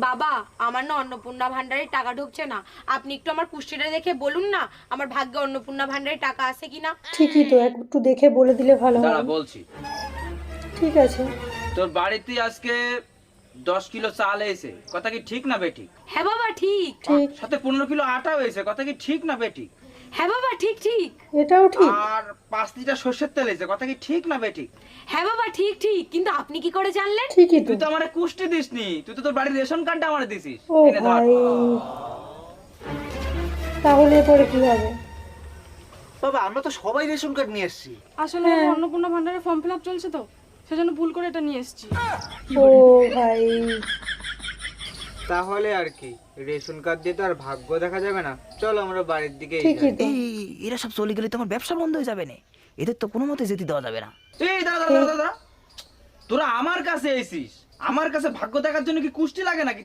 বাবা, আমার না অন্নপূর্ণা ভান্ডারের টাকা ঢুকছে না। আপনি একটু আমার কুষ্টিটা দেখে বলুন না আমার ভাগ্যে অন্নপূর্ণা ভান্ডারের টাকা আছে কিনা। ঠিকই তো, একটু দেখে বলে দিলে ভালো দাঁড়া হয়। বলছি। ঠিক আছে। তোর বাড়িতে আজকে 10 কিলো চাল এসে, কথা কি ঠিক না বেঠিক? হ্যাঁ বাবা ঠিক। ঠিক। সাথে 15 কিলো আটা হয়েছে, কথা কি ঠিক না বেঠিক? হ্যাঁ বাবা ঠিক ঠিক। এটাও ঠিক। আর 5 লিটার সর্ষের তেল এসে, কথা কি ঠিক না বেঠিক? হ্যাঁ বাবা ঠিক ঠিক, কিন্তু আপনি কি করে জানলেন? ঠিকই তো। তুই তো আমারে কুষ্টি দিসনি, তুই তো তোর বাড়ির রেশন কার্ডটা আমারে দিছিস। ও এনে ধর। ভাই, তাহলে পরে কি হবে? বাবা আমরা তো সবাই রেশন কার্ড নিয়ে এসেছি। আসলে অন্নপূর্ণা ভান্ডারের ফর্ম ফিল আপ চলছে তো, সেজন্য ভুল করে এটা নিয়ে এসেছি। ও ভাই, তাহলে আর কি, রেশন কার্ড দিয়ে তো আর ভাগ্য দেখা যাবে না। চলো আমরা বাড়ির দিকে ঠিকই তো। এরা সব চলে গেলে তো আমার ব্যবসা বন্ধ হয়ে যাবে না, এদের তো কোনো মতে যেতে দেওয়া যাবে না। এই দাঁড়া দাঁড়া দাঁড়া দাঁড়া। তোরা আমার কাছে এসিস, আমার কাছে ভাগ্য দেখার জন্য কি কুষ্টি লাগে নাকি?